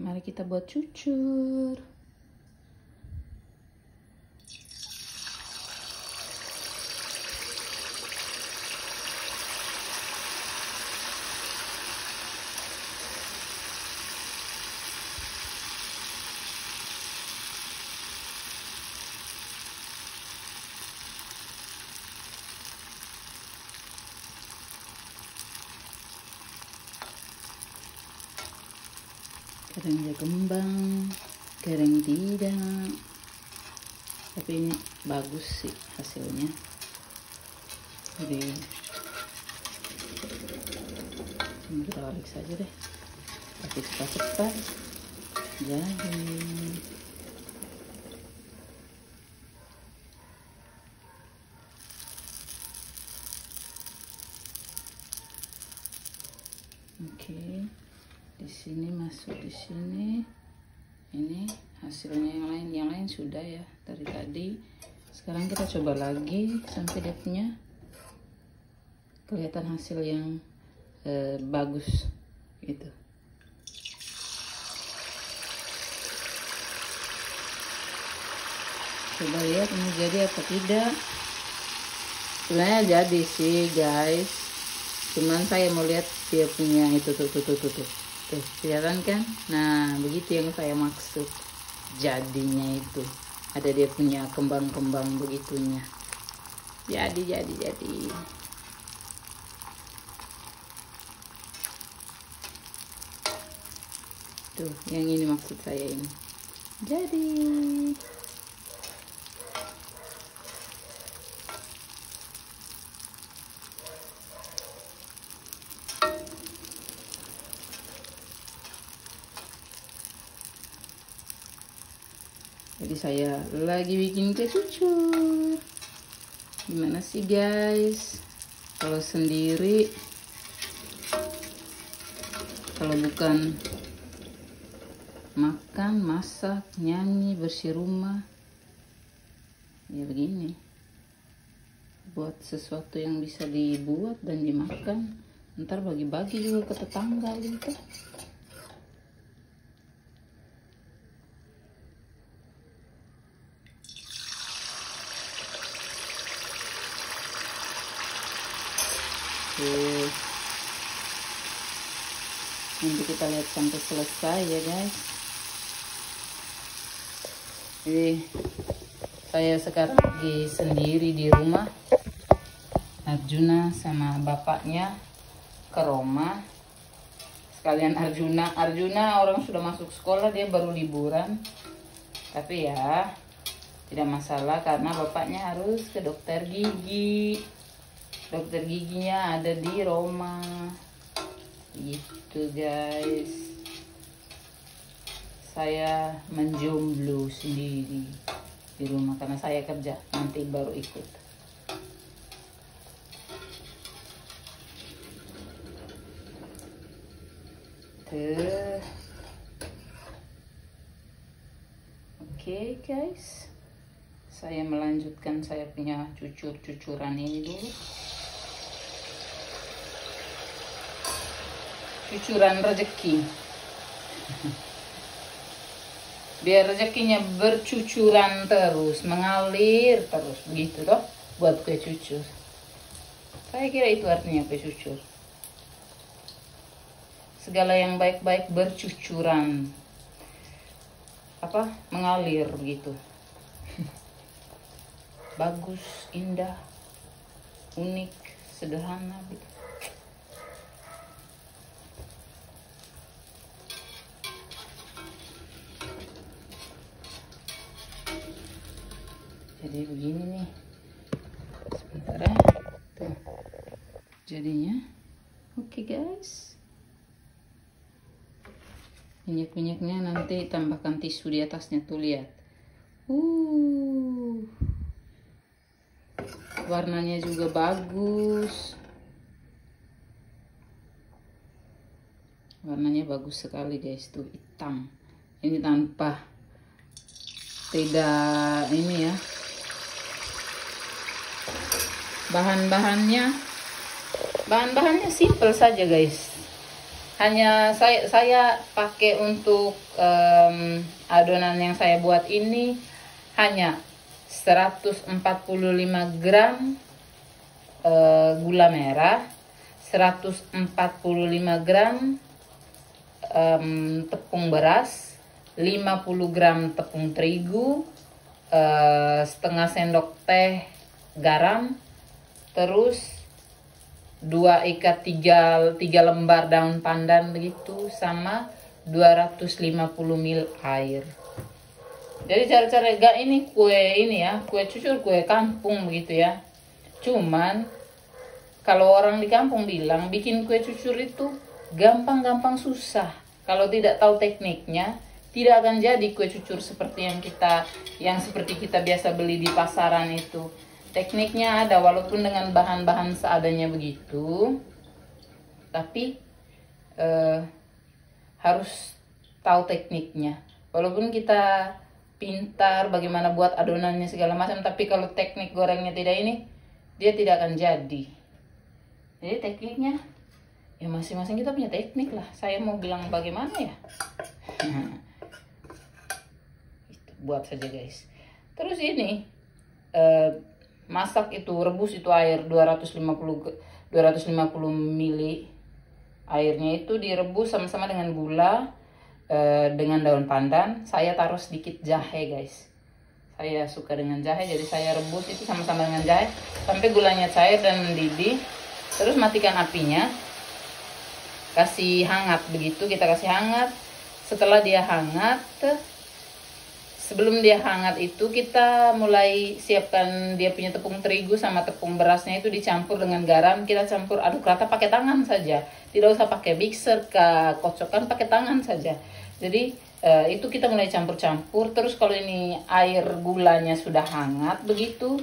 Mari kita buat cucur. Kadang dia kembang, kadang tidak, tapi ini bagus sih hasilnya. Jadi ini kita balik saja deh, tapi cepat-cepat jadi. Oke. Di sini masuk di sini. Ini hasilnya, yang lain sudah ya dari tadi. Sekarang kita coba lagi sampai dia punya kelihatan hasil yang bagus gitu. Coba lihat ini jadi apa tidak. Sebenarnya jadi sih guys, cuman saya mau lihat dia punya itu tuh kelihatan kan. Nah begitu yang saya maksud, jadinya itu ada dia punya kembang-kembang begitunya. Jadi tuh yang ini maksud saya ini jadi. Jadi saya lagi bikin kecucur. Gimana sih guys? Kalau sendiri, kalau bukan makan, masak, nyanyi, bersih rumah, ya begini. Buat sesuatu yang bisa dibuat dan dimakan, ntar bagi-bagi juga ke tetangga gitu. Nanti kita lihat sampai selesai ya guys. Jadi saya sekarang lagi sendiri di rumah. Arjuna sama bapaknya ke Roma. Sekalian Arjuna orang sudah masuk sekolah, dia baru liburan. Tapi ya tidak masalah karena bapaknya harus ke dokter gigi. Dokter giginya ada di Roma. Gitu guys. Saya menjomblo sendiri di rumah karena saya kerja, nanti baru ikut. Oke guys, saya melanjutkan saya punya cucuran ini dulu. Cucuran rezeki. Biar rezekinya bercucuran terus, mengalir terus, begitu toh buat kue cucur. Saya kira itu artinya kue cucur. Segala yang baik-baik bercucuran, mengalir begitu. Bagus, indah, unik, sederhana gitu. Jadi begini nih, sebentar ya, tuh jadinya. Oke guys, minyak-minyaknya nanti tambahkan tisu di atasnya tuh, lihat. Warnanya juga bagus, warnanya bagus sekali guys, tuh hitam. Ini tanpa tidak ini ya, bahan-bahannya simple saja guys. hanya saya pakai untuk adonan yang saya buat ini hanya 145 gram gula merah, 145 gram tepung beras, 50 gram tepung terigu, setengah sendok teh garam, terus 2 ikat 3 lembar daun pandan begitu, sama 250 ml air. Jadi cara-cara gak ini kue ini ya, kue cucur, kue kampung begitu ya. Cuman kalau orang di kampung bilang bikin kue cucur itu gampang-gampang susah. Kalau tidak tahu tekniknya, tidak akan jadi kue cucur seperti yang seperti kita biasa beli di pasaran itu. Tekniknya ada, walaupun dengan bahan-bahan seadanya begitu, tapi harus tahu tekniknya. Walaupun kita pintar bagaimana buat adonannya segala macam, tapi kalau teknik gorengnya tidak ini, dia tidak akan jadi. Jadi tekniknya, ya masing-masing kita punya teknik lah. Saya mau bilang bagaimana ya. Buat saja guys. Terus ini masak itu, rebus itu air 250 ml. Airnya itu direbus sama-sama dengan gula, dengan daun pandan. Saya taruh sedikit jahe guys. Saya suka dengan jahe, jadi saya rebus itu sama-sama dengan jahe sampai gulanya cair dan mendidih. Terus matikan apinya, kasih hangat begitu, kita kasih hangat. Setelah dia hangat, sebelum dia hangat itu kita mulai siapkan dia punya tepung terigu sama tepung berasnya itu dicampur dengan garam. Kita campur aduk rata pakai tangan saja, tidak usah pakai mixer ke kocokan, pakai tangan saja. Jadi itu kita mulai campur-campur. Terus kalau ini air gulanya sudah hangat begitu,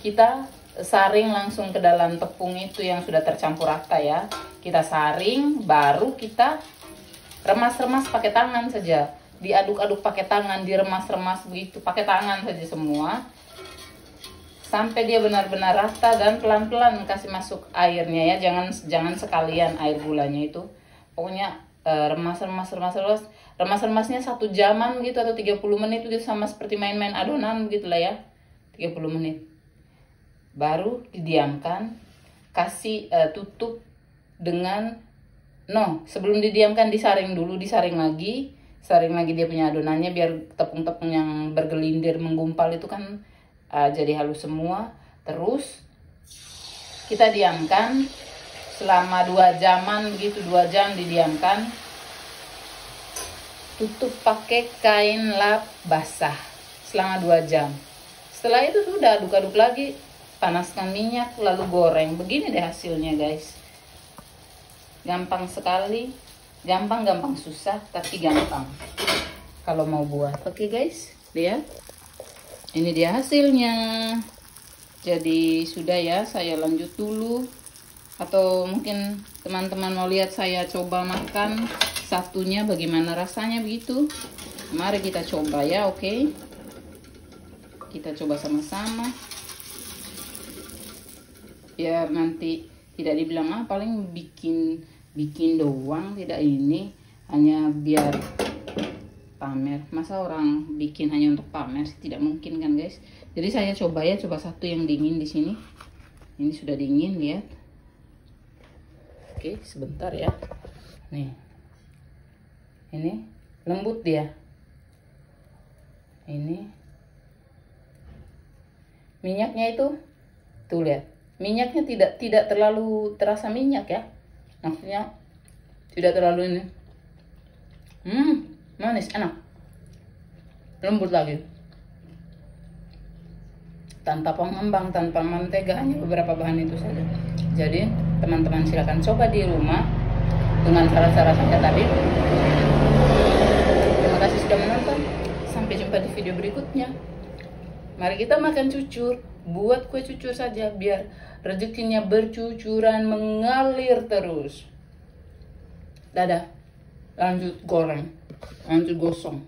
kita saring langsung ke dalam tepung itu yang sudah tercampur rata ya. Kita saring, baru kita remas-remas pakai tangan saja. Diaduk-aduk pakai tangan, diremas-remas begitu pakai tangan saja semua sampai dia benar-benar rata, dan pelan-pelan kasih masuk airnya ya, jangan sekalian air gulanya itu. Pokoknya remas-remasnya 1 jaman gitu atau 30 menit itu, sama seperti main-main adonan begitulah ya. 30 menit. Baru didiamkan, kasih tutup dengan sebelum didiamkan disaring dulu, disaring lagi dia punya adonannya biar tepung-tepung yang bergelindir menggumpal itu kan jadi halus semua. Terus kita diamkan selama 2 jaman begitu, 2 jam didiamkan. Tutup pakai kain lap basah selama 2 jam. Setelah itu sudah aduk-aduk lagi, panaskan minyak, lalu goreng. Begini deh hasilnya guys. Gampang sekali, gampang susah, tapi gampang kalau mau buat. Oke guys, lihat. Ini dia hasilnya. Jadi sudah ya, saya lanjut dulu. Atau mungkin teman-teman mau lihat saya coba makan satunya bagaimana rasanya begitu. Mari kita coba ya, oke. Kita coba sama-sama. Ya nanti tidak dibilang paling bikin doang, tidak, ini hanya biar pamer. Masa orang bikin hanya untuk pamer, tidak mungkin kan guys. Jadi saya coba satu yang dingin di sini. Ini sudah dingin, lihat. Oke, sebentar ya. Nih. Ini lembut dia. Ini minyaknya itu tuh lihat. Minyaknya tidak terlalu terasa minyak ya. Maksudnya tidak terlalu ini. Manis, enak. Lembut lagi. Tanpa pengembang, tanpa mentega, hanya beberapa bahan itu saja. Jadi, teman-teman silakan coba di rumah dengan cara-cara saya tadi. Terima kasih sudah menonton. Sampai jumpa di video berikutnya. Mari kita makan cucur. Buat kue cucur saja biar rezekinya bercucuran mengalir terus. Dadah. Lanjut goreng, lanjut gosong.